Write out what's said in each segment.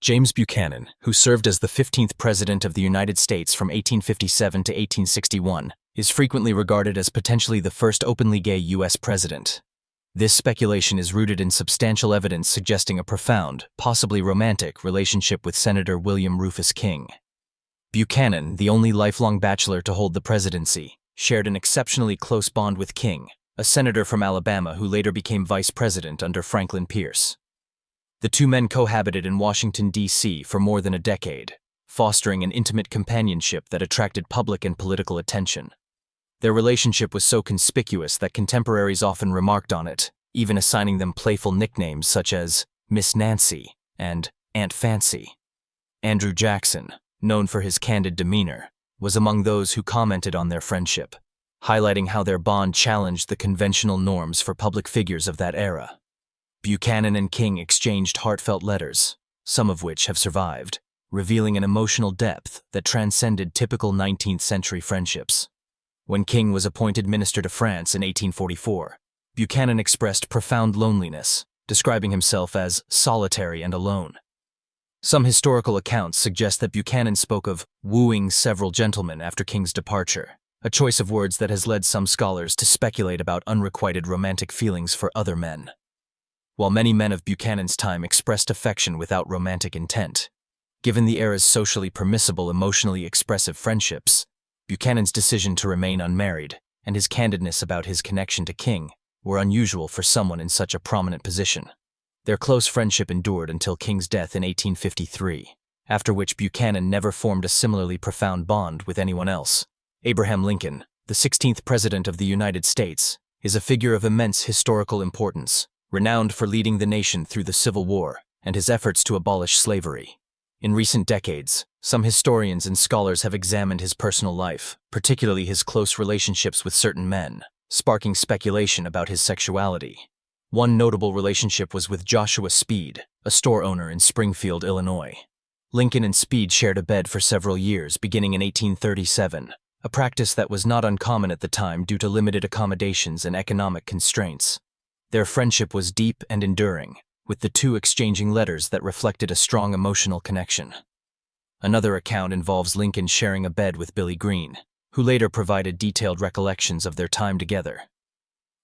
James Buchanan, who served as the 15th President of the United States from 1857 to 1861, is frequently regarded as potentially the first openly gay U.S. president. This speculation is rooted in substantial evidence suggesting a profound, possibly romantic, relationship with Senator William Rufus King. Buchanan, the only lifelong bachelor to hold the presidency, shared an exceptionally close bond with King, a senator from Alabama who later became vice president under Franklin Pierce. The two men cohabited in Washington, D.C. for more than a decade, fostering an intimate companionship that attracted public and political attention. Their relationship was so conspicuous that contemporaries often remarked on it, even assigning them playful nicknames such as Miss Nancy and Aunt Fancy. Andrew Jackson, known for his candid demeanor, was among those who commented on their friendship, highlighting how their bond challenged the conventional norms for public figures of that era. Buchanan and King exchanged heartfelt letters, some of which have survived, revealing an emotional depth that transcended typical 19th century friendships. When King was appointed minister to France in 1844, Buchanan expressed profound loneliness, describing himself as solitary and alone. Some historical accounts suggest that Buchanan spoke of wooing several gentlemen after King's departure, a choice of words that has led some scholars to speculate about unrequited romantic feelings for other men. While many men of Buchanan's time expressed affection without romantic intent, given the era's socially permissible, emotionally expressive friendships, Buchanan's decision to remain unmarried and his candidness about his connection to King were unusual for someone in such a prominent position. Their close friendship endured until King's death in 1853, after which Buchanan never formed a similarly profound bond with anyone else. Abraham Lincoln, the 16th President of the United States, is a figure of immense historical importance, renowned for leading the nation through the Civil War and his efforts to abolish slavery. In recent decades, some historians and scholars have examined his personal life, particularly his close relationships with certain men, sparking speculation about his sexuality. One notable relationship was with Joshua Speed, a store owner in Springfield, Illinois. Lincoln and Speed shared a bed for several years, beginning in 1837, a practice that was not uncommon at the time due to limited accommodations and economic constraints. Their friendship was deep and enduring, with the two exchanging letters that reflected a strong emotional connection. Another account involves Lincoln sharing a bed with Billy Green, who later provided detailed recollections of their time together.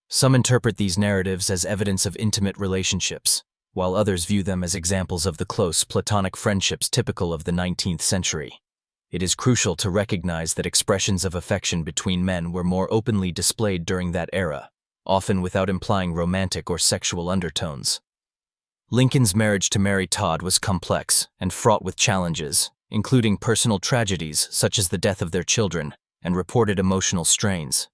Some interpret these narratives as evidence of intimate relationships, while others view them as examples of the close platonic friendships typical of the 19th century. It is crucial to recognize that expressions of affection between men were more openly displayed during that era, often without implying romantic or sexual undertones. Lincoln's marriage to Mary Todd was complex and fraught with challenges, including personal tragedies such as the death of their children and reported emotional strains.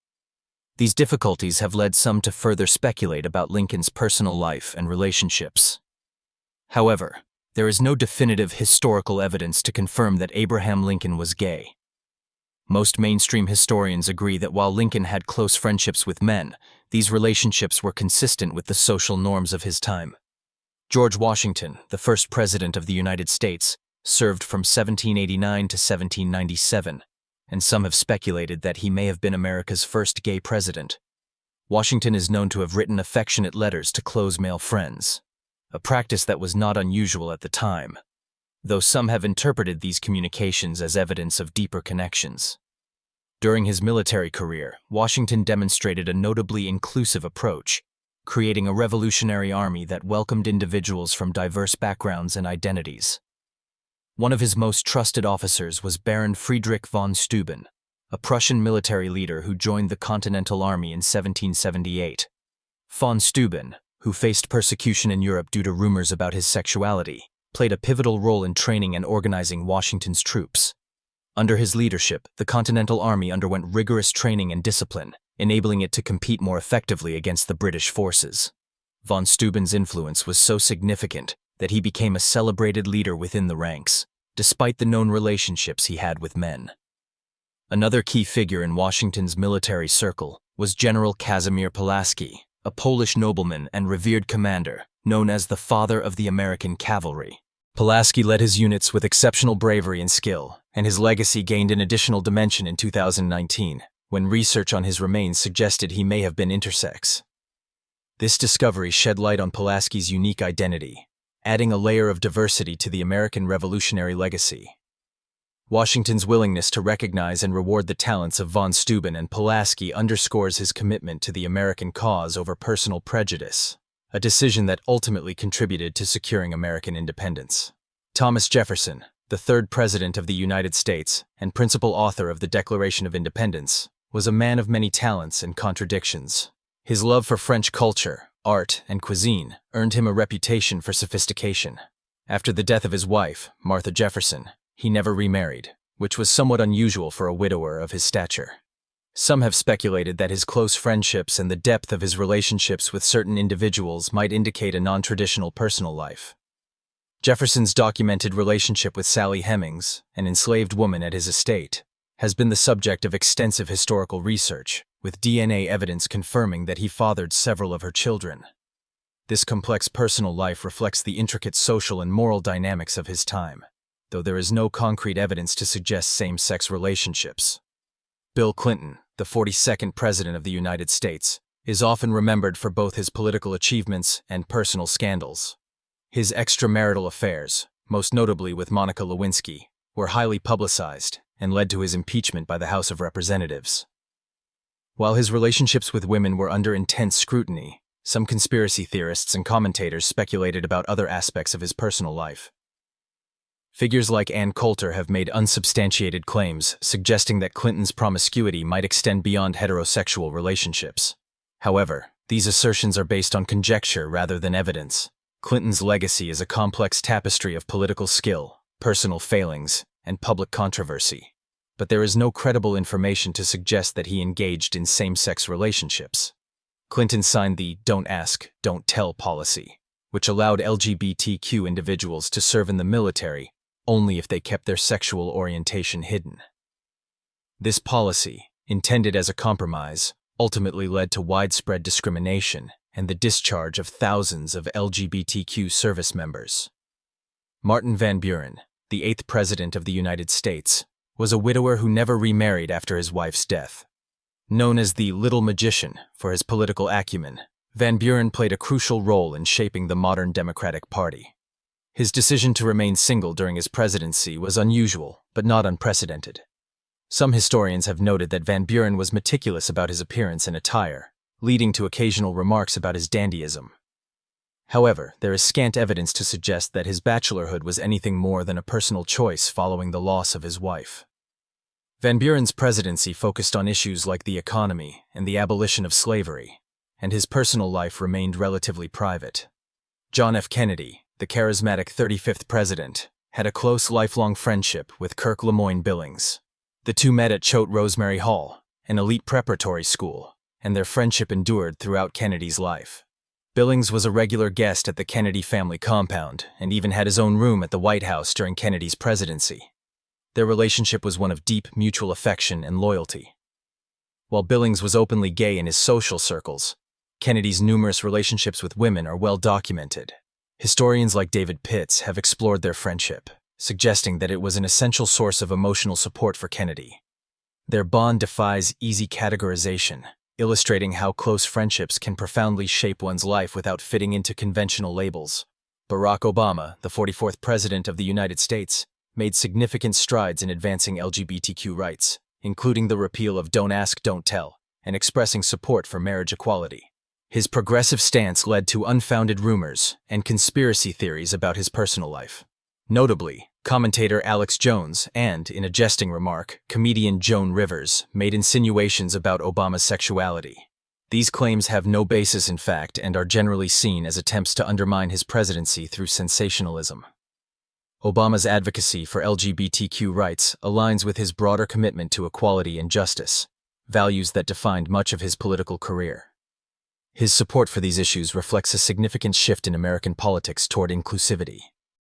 These difficulties have led some to further speculate about Lincoln's personal life and relationships. However, there is no definitive historical evidence to confirm that Abraham Lincoln was gay. Most mainstream historians agree that while Lincoln had close friendships with men, these relationships were consistent with the social norms of his time. George Washington, the first president of the United States, served from 1789 to 1797, and some have speculated that he may have been America's first gay president. Washington is known to have written affectionate letters to close male friends, a practice that was not unusual at the time, though some have interpreted these communications as evidence of deeper connections. During his military career, Washington demonstrated a notably inclusive approach, creating a revolutionary army that welcomed individuals from diverse backgrounds and identities. One of his most trusted officers was Baron Friedrich von Steuben, a Prussian military leader who joined the Continental Army in 1778. Von Steuben, who faced persecution in Europe due to rumors about his sexuality, played a pivotal role in training and organizing Washington's troops. Under his leadership, the Continental Army underwent rigorous training and discipline, enabling it to compete more effectively against the British forces. Von Steuben's influence was so significant that he became a celebrated leader within the ranks, despite the known relationships he had with men. Another key figure in Washington's military circle was General Casimir Pulaski, a Polish nobleman and revered commander, known as the father of the American cavalry. Pulaski led his units with exceptional bravery and skill, and his legacy gained an additional dimension in 2019, when research on his remains suggested he may have been intersex. This discovery shed light on Pulaski's unique identity, adding a layer of diversity to the American Revolutionary legacy. Washington's willingness to recognize and reward the talents of von Steuben and Pulaski underscores his commitment to the American cause over personal prejudice, a decision that ultimately contributed to securing American independence. Thomas Jefferson, the third President of the United States and principal author of the Declaration of Independence, was a man of many talents and contradictions. His love for French culture, art, and cuisine earned him a reputation for sophistication. After the death of his wife, Martha Jefferson, he never remarried, which was somewhat unusual for a widower of his stature. Some have speculated that his close friendships and the depth of his relationships with certain individuals might indicate a non-traditional personal life. Jefferson's documented relationship with Sally Hemings, an enslaved woman at his estate, has been the subject of extensive historical research, with DNA evidence confirming that he fathered several of her children. This complex personal life reflects the intricate social and moral dynamics of his time, though there is no concrete evidence to suggest same-sex relationships. Bill Clinton, the 42nd President of the United States, is often remembered for both his political achievements and personal scandals. His extramarital affairs, most notably with Monica Lewinsky, were highly publicized and led to his impeachment by the House of Representatives. While his relationships with women were under intense scrutiny, some conspiracy theorists and commentators speculated about other aspects of his personal life. Figures like Ann Coulter have made unsubstantiated claims suggesting that Clinton's promiscuity might extend beyond heterosexual relationships. However, these assertions are based on conjecture rather than evidence. Clinton's legacy is a complex tapestry of political skill, personal failings, and public controversy. But there is no credible information to suggest that he engaged in same-sex relationships. Clinton signed the "Don't Ask, Don't Tell" policy, which allowed LGBTQ individuals to serve in the military only if they kept their sexual orientation hidden. This policy, intended as a compromise, ultimately led to widespread discrimination and the discharge of thousands of LGBTQ service members. Martin Van Buren, the 8th President of the United States, was a widower who never remarried after his wife's death. Known as the Little Magician for his political acumen, Van Buren played a crucial role in shaping the modern Democratic Party. His decision to remain single during his presidency was unusual, but not unprecedented. Some historians have noted that Van Buren was meticulous about his appearance and attire, leading to occasional remarks about his dandyism. However, there is scant evidence to suggest that his bachelorhood was anything more than a personal choice following the loss of his wife. Van Buren's presidency focused on issues like the economy and the abolition of slavery, and his personal life remained relatively private. John F. Kennedy, the charismatic 35th president, had a close lifelong friendship with Kirk Lemoyne Billings. The two met at Choate Rosemary Hall, an elite preparatory school, and their friendship endured throughout Kennedy's life. Billings was a regular guest at the Kennedy family compound and even had his own room at the White House during Kennedy's presidency. Their relationship was one of deep mutual affection and loyalty. While Billings was openly gay in his social circles, Kennedy's numerous relationships with women are well documented. Historians like David Pitts have explored their friendship, suggesting that it was an essential source of emotional support for Kennedy. Their bond defies easy categorization, illustrating how close friendships can profoundly shape one's life without fitting into conventional labels. Barack Obama, the 44th President of the United States, made significant strides in advancing LGBTQ rights, including the repeal of Don't Ask, Don't Tell, and expressing support for marriage equality. His progressive stance led to unfounded rumors and conspiracy theories about his personal life. Notably, commentator Alex Jones and, in a jesting remark, comedian Joan Rivers made insinuations about Obama's sexuality. These claims have no basis in fact and are generally seen as attempts to undermine his presidency through sensationalism. Obama's advocacy for LGBTQ rights aligns with his broader commitment to equality and justice, values that defined much of his political career. His support for these issues reflects a significant shift in American politics toward inclusivity.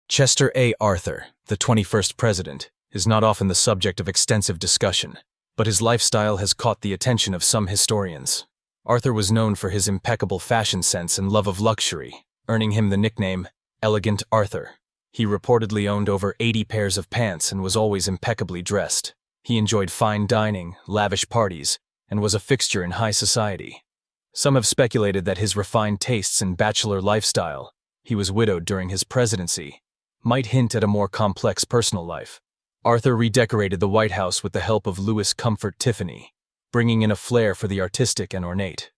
Chester A. Arthur, the 21st president, is not often the subject of extensive discussion, but his lifestyle has caught the attention of some historians. Arthur was known for his impeccable fashion sense and love of luxury, earning him the nickname Elegant Arthur. He reportedly owned over 80 pairs of pants and was always impeccably dressed. He enjoyed fine dining, lavish parties, and was a fixture in high society. Some have speculated that his refined tastes and bachelor lifestyle, he was widowed during his presidency, might hint at a more complex personal life. Arthur redecorated the White House with the help of Louis Comfort Tiffany, bringing in a flair for the artistic and ornate.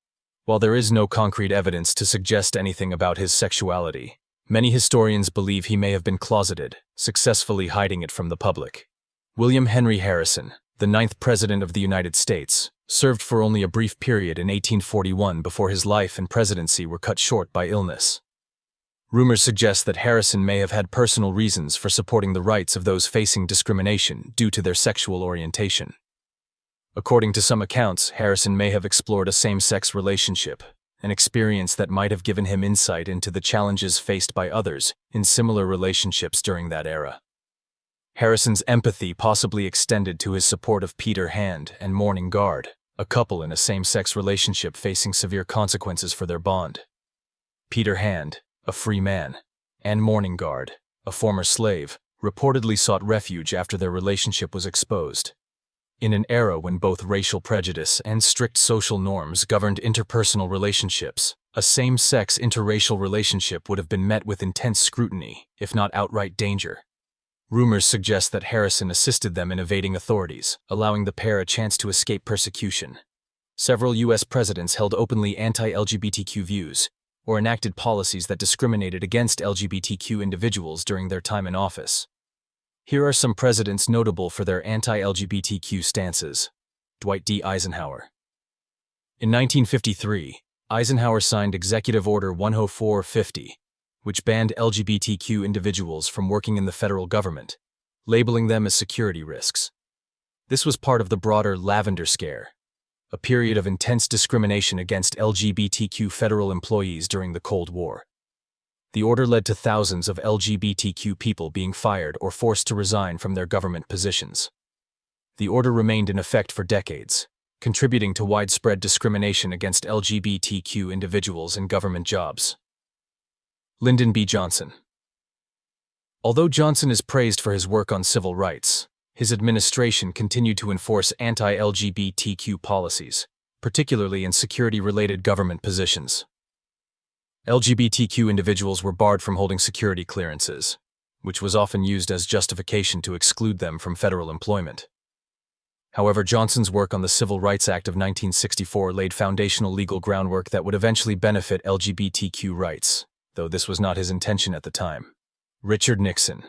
While there is no concrete evidence to suggest anything about his sexuality, many historians believe he may have been closeted, successfully hiding it from the public. William Henry Harrison, the 9th President of the United States, served for only a brief period in 1841 before his life and presidency were cut short by illness. Rumors suggest that Harrison may have had personal reasons for supporting the rights of those facing discrimination due to their sexual orientation. According to some accounts, Harrison may have explored a same-sex relationship, an experience that might have given him insight into the challenges faced by others in similar relationships during that era. Harrison's empathy possibly extended to his support of Peter Hand and Morning Guard, a couple in a same-sex relationship facing severe consequences for their bond. Peter Hand, a free man, and Morning Guard, a former slave, reportedly sought refuge after their relationship was exposed. In an era when both racial prejudice and strict social norms governed interpersonal relationships, a same-sex interracial relationship would have been met with intense scrutiny, if not outright danger. Rumors suggest that Harrison assisted them in evading authorities, allowing the pair a chance to escape persecution. Several U.S. presidents held openly anti-LGBTQ views, or enacted policies that discriminated against LGBTQ individuals during their time in office. Here are some presidents notable for their anti-LGBTQ stances. Dwight D. Eisenhower. In 1953, Eisenhower signed Executive Order 10450, which banned LGBTQ individuals from working in the federal government, labeling them as security risks. This was part of the broader Lavender Scare, a period of intense discrimination against LGBTQ federal employees during the Cold War. The order led to thousands of LGBTQ people being fired or forced to resign from their government positions. The order remained in effect for decades, contributing to widespread discrimination against LGBTQ individuals in government jobs. Lyndon B. Johnson. Although Johnson is praised for his work on civil rights, his administration continued to enforce anti-LGBTQ policies, particularly in security-related government positions. LGBTQ individuals were barred from holding security clearances, which was often used as justification to exclude them from federal employment. However, Johnson's work on the Civil Rights Act of 1964 laid foundational legal groundwork that would eventually benefit LGBTQ rights, though this was not his intention at the time. Richard Nixon.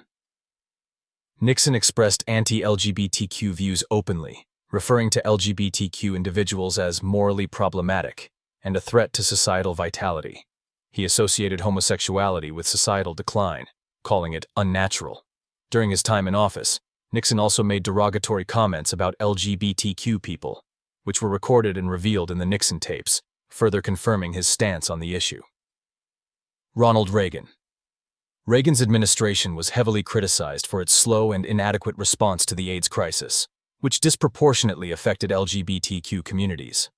Nixon expressed anti-LGBTQ views openly, referring to LGBTQ individuals as morally problematic and a threat to societal vitality. He associated homosexuality with societal decline, calling it unnatural. During his time in office, Nixon also made derogatory comments about LGBTQ people, which were recorded and revealed in the Nixon tapes, further confirming his stance on the issue. Ronald Reagan. Reagan's administration was heavily criticized for its slow and inadequate response to the AIDS crisis, which disproportionately affected LGBTQ communities.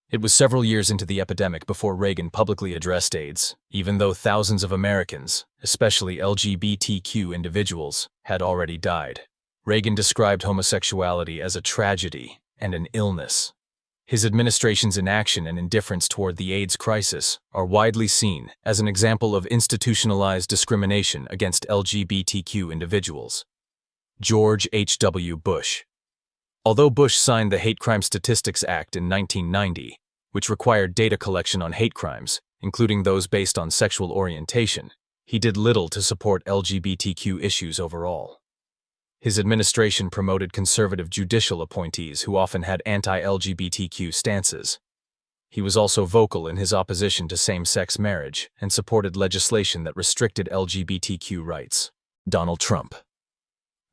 It was several years into the epidemic before Reagan publicly addressed AIDS, even though thousands of Americans, especially LGBTQ individuals, had already died. Reagan described homosexuality as a tragedy and an illness. His administration's inaction and indifference toward the AIDS crisis are widely seen as an example of institutionalized discrimination against LGBTQ individuals. George H.W. Bush. Although Bush signed the Hate Crime Statistics Act in 1990, which required data collection on hate crimes, including those based on sexual orientation, he did little to support LGBTQ issues overall. His administration promoted conservative judicial appointees who often had anti-LGBTQ stances. He was also vocal in his opposition to same-sex marriage and supported legislation that restricted LGBTQ rights. Donald Trump.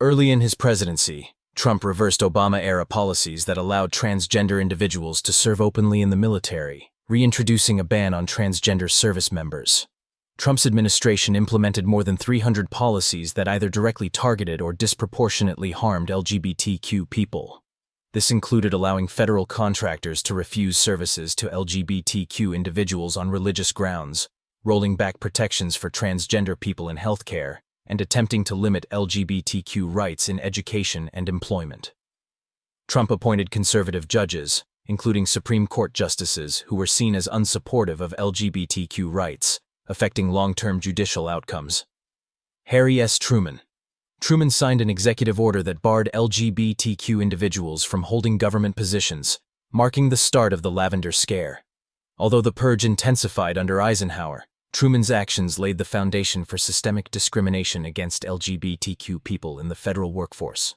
Early in his presidency, Trump reversed Obama-era policies that allowed transgender individuals to serve openly in the military, reintroducing a ban on transgender service members. Trump's administration implemented more than 300 policies that either directly targeted or disproportionately harmed LGBTQ people. This included allowing federal contractors to refuse services to LGBTQ individuals on religious grounds, rolling back protections for transgender people in healthcare, and attempting to limit LGBTQ rights in education and employment. Trump appointed conservative judges, including Supreme Court justices who were seen as unsupportive of LGBTQ rights, affecting long-term judicial outcomes. Harry S. Truman. Truman signed an executive order that barred LGBTQ individuals from holding government positions, marking the start of the Lavender Scare. Although the purge intensified under Eisenhower, Truman's actions laid the foundation for systemic discrimination against LGBTQ people in the federal workforce.